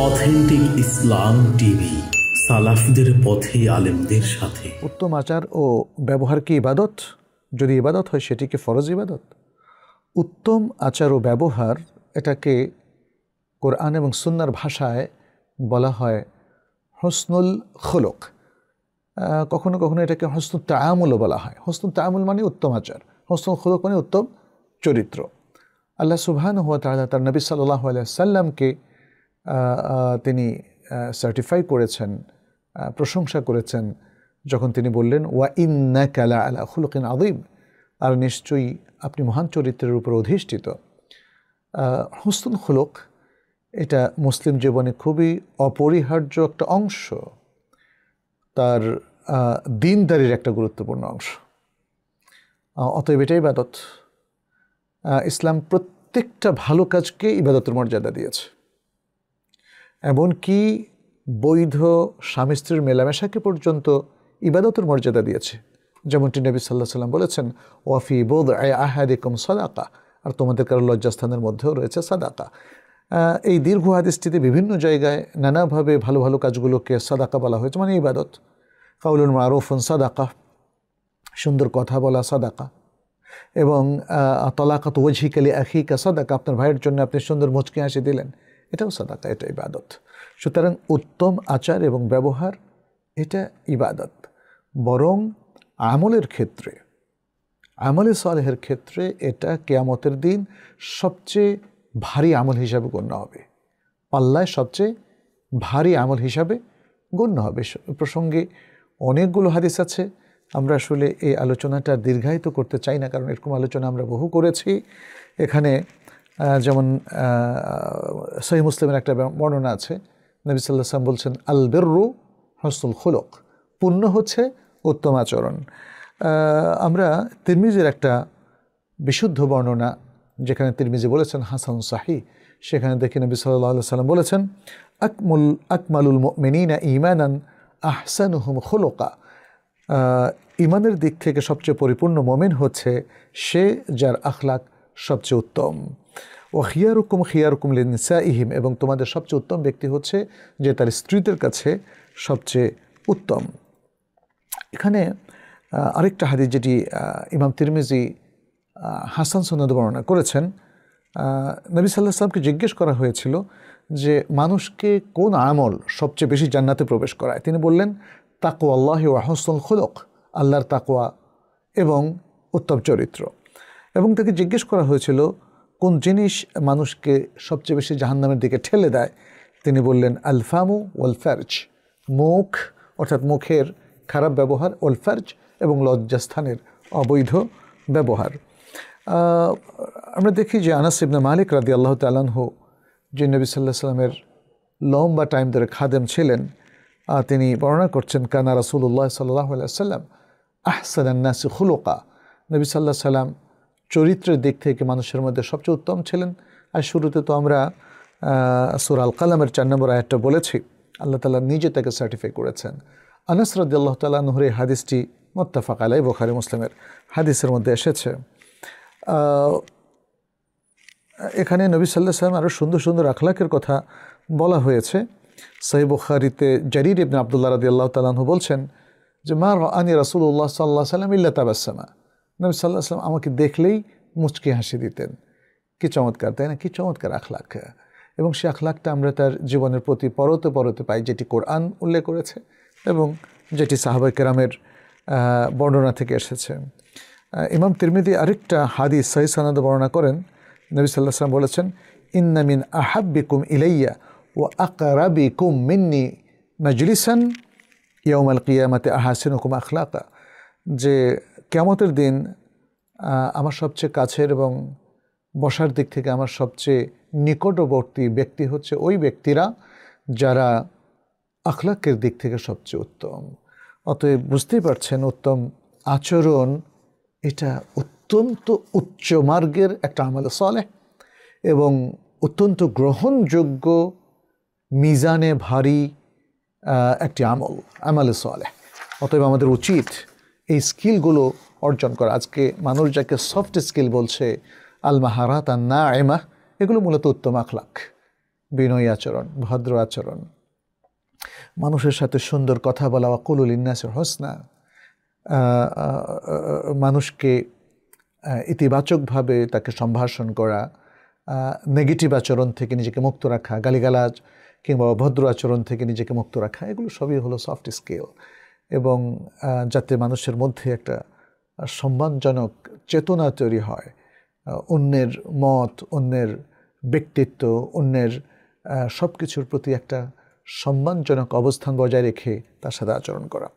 Authentic ইসলাম TV, সালাফদের পথে আলেমদের সাথে। উত্তম আচার ও ব্যবহার কি ইবাদত? যদি ইবাদত হয় সেটি কি ফরজ ইবাদত? উত্তম আচার ও ব্যবহার, এটাকে কোরআন এবং সুন্নাহর ভাষায় বলা হয় হুসনুল খুলুক। কখনো কখনো এটাকে হুসনুত তাআমুলও বলা হয়। হুসনুত তাআমুল মানে উত্তম আচার, হুসনুল খুলুক মানে উত্তম চরিত্র। আল্লাহ সুবহানাহু ওয়া তাআলা তার নবী সাল্লাল্লাহু আলাইহি ওয়াসাল্লামকে তিনি সার্টিফাই করেছেন, প্রশংসা করেছেন, যখন তিনি বললেন ওয়া ইন্নাকা লাআলা খুলুকিন আযীম, আর নিশ্চয়ই আপনি মহান চরিত্রের উপর অধিষ্ঠিত। হুসনুল খুলুক এটা মুসলিম জীবনে খুবই অপরিহার্য একটা অংশ, তার দিনদারির একটা গুরুত্বপূর্ণ অংশ। অতএব এটাই ইবাদত। ইসলাম প্রত্যেকটা ভালো কাজকে ইবাদতের মর্যাদা দিয়েছে, এমনকি বৈধ স্বামী স্ত্রীর মেলামেশাকে পর্যন্ত ইবাদতের মর্যাদা দিয়েছে। যেমনটি নবী সাল্লাল্লাহু আলাইহি ওয়াসাল্লাম বলেছেন ওয়াফি বুদ'i আহাদিকুম সাদাকা, আর তোমাদের কারো লজ্জাস্থানের মধ্যেও রয়েছে সাদাকা। এই দীর্ঘ হাদিসটিতে বিভিন্ন জায়গায় নানাভাবে ভালো ভালো কাজগুলোকে সাদাকা বলা হয়েছে, মানে ইবাদত। কাউলুন মারুফুন সাদাকা, সুন্দর কথা বলা সাদাকা, এবং তলাকাত ওয়াজহিকা লিআখিকা সাদাকা, আপনার ভাইয়ের জন্য আপনি সুন্দর মুচকি হাসি দিলেন, এটাও সাদাকা, এটা ইবাদত। সুতরাং উত্তম আচার এবং ব্যবহার এটা ইবাদত। বরং আমলের ক্ষেত্রে, আমলে সালেহের ক্ষেত্রে এটা কিয়ামতের দিন সবচেয়ে ভারী আমল হিসাবে গণ্য হবে, পাল্লায় সবচেয়ে ভারী আমল হিসাবে গণ্য হবে। প্রসঙ্গে অনেকগুলো হাদিস আছে, আমরা আসলে এই আলোচনাটা দীর্ঘায়িত করতে চাই না, কারণ এরকম আলোচনা আমরা বহু করেছি। এখানে যেমন সহিহ মুসলিমের একটা বর্ণনা আছে, নবী সাল্লাল্লাহু আলাইহি ওয়াসাল্লাম বলছেন আল বিররু হুসনুল খুলুক, পুণ্য হচ্ছে উত্তম আচরণ। আমরা তিরমিজির একটা বিশুদ্ধ বর্ণনা, যেখানে তিরমিজি বলেছেন হাসান সাহিহ, সেখানে দেখি নবী সাল্লাল্লাহু আলাইহি ওয়াসাল্লাম বলেছেন আকমালুল মুমিনিনা ঈমানান আহসানুহুম খুলুকা, ইমানের দিক থেকে সবচেয়ে পরিপূর্ণ মুমিন হচ্ছে সে যার আখলাক সবচেয়ে উত্তম। ও খিয়ারুকুম লিনিসাইহিম, এবং তোমাদের সবচেয়ে উত্তম ব্যক্তি হচ্ছে যে তার স্ত্রীদের কাছে সবচেয়ে উত্তম। এখানে আরেকটা হাদিস যেটি ইমাম তিরমিজি হাসান সনদে বর্ণনা করেছেন, নবী সাল্লাল্লাহু আলাইহি ওয়াসাল্লামকে জিজ্ঞেস করা হয়েছিল যে মানুষকে কোন আমল সবচেয়ে বেশি জান্নাতে প্রবেশ করায়। তিনি বললেন তাকওয়াল্লাহি ওয়া হুসনুল খুলুক, আল্লাহর তাকওয়া এবং উত্তম চরিত্র। এবং তাকে জিজ্ঞেস করা হয়েছিল কোন জিনিস মানুষকে সবচেয়ে বেশি জাহান্নামের দিকে ঠেলে দেয়। তিনি বললেন আল ফামু ওয়াল ফারজ, মুখ অর্থাৎ মুখের খারাপ ব্যবহার, ওয়াল ফারজ এবং লজ্জাস্থানের অবৈধ ব্যবহার। আমরা দেখি যে আনাস ইবনে মালিক রাদিয়াল্লাহু তাআলা আনহু, যে নবী সাল্লাল্লাহু আলাইহি ওয়াসাল্লামের লম্বা টাইম ধরে খাদেম ছিলেন, তিনি বর্ণনা করছেন কানা রাসূলুল্লাহ সাল্লাল্লাহু আলাইহি ওয়াসাল্লাম আহসানান নাসি খুলুকা, নবী সাল্লাল্লাহু আলাইহি ওয়াসাল্লাম চরিত্রের দিক থেকে মানুষের মধ্যে সবচেয়ে উত্তম ছিলেন। আর শুরুতে তো আমরা সূরা আল কালামের 4 নম্বর আয়াতটা বলেছি, আল্লাহ তাআলা নিজে তাকে সার্টিফাই করেছেন। আনাস রাদিয়াল্লাহু তাআলা আনহুর এই হাদিসটি মুত্তাফাক আলাইহি, বুখারী মুসলিমের হাদিসের মধ্যে এসেছে। এখানে নবী সাল্লাল্লাহু আলাইহি ওয়াসাল্লাম আরও সুন্দর সুন্দর আখলাকের কথা বলা হয়েছে। সহিহ বুখারীতে জারীর ইবনে আব্দুল্লাহ রাদিয়াল্লাহু তাআলা আনহু বলছেন যে মা রাআনি রাসূলুল্লাহ সাল্লাল্লাহু আলাইহি ওয়াসাল্লাম ইল্লা তাবাসসামা, নবী সাল্লাল্লাহু আলাইহি ওয়াসাল্লাম আমাকে দেখলেই মুচকি হাসি দিতেন। কি চমৎকার, তাই না? কি চমৎকার আখলাক। এবং সে আখলাকটা আমরা তার জীবনের প্রতি পরতে পরতে পাই, যেটি কোরআন উল্লেখ করেছে এবং যেটি সাহাবায়ে কেরামের বর্ণনা থেকে এসেছে। ইমাম তিরমিজি আরেকটা হাদিস সহিহ সনদে বর্ণনা করেন, নবী সাল্লাল্লাহু আলাইহি ওয়াসাল্লাম বলেছেন ইন্না মিন আহাব্বিকুম ইলাইয়া ওয়া আকরাবিকুম মিন্নি মাজলিসান ইয়াউমাল কিয়ামাতি আহসানুকুম আখলাকা, যে কিয়ামতের দিন আমার সবচেয়ে কাছের এবং বসার দিক থেকে আমার সবচেয়ে নিকটবর্তী ব্যক্তি হচ্ছে ওই ব্যক্তিরা যারা আখলাকের দিক থেকে সবচেয়ে উত্তম। অতএব বুঝতেই পারছেন, উত্তম আচরণ এটা অত্যন্ত উচ্চ মার্গের একটা আমলে সালেহ এবং অত্যন্ত গ্রহণযোগ্য, মিজানে ভারী একটি আমলে সালেহ। অতএব আমাদের উচিত এই স্কিলগুলো অর্জন করা। আজকে মানুষ যাকে সফট স্কিল বলছে, আল মাহারাত আন নাইমা, এগুলো মূলত উত্তম আখলাক। বিনয়ী আচরণ, ভদ্র আচরণ, মানুষের সাথে সুন্দর কথা বলা, ওয়াকুলু লিন্নাসি হুসনা, মানুষকে ইতিবাচকভাবে তাকে সম্ভাষণ করা, নেগেটিভ আচরণ থেকে নিজেকে মুক্ত রাখা, গালিগালাজ কিংবা অভদ্র আচরণ থেকে নিজেকে মুক্ত রাখা, এগুলো সবই হলো সফট স্কিল। এবং যাতে মানুষের মধ্যে একটা সম্মানজনক চেতনা তৈরি হয়, অন্যের মত, অন্যের ব্যক্তিত্ব, অন্যের সব কিছুর প্রতি একটা সম্মানজনক অবস্থান বজায় রেখে তার সাথে আচরণ করা।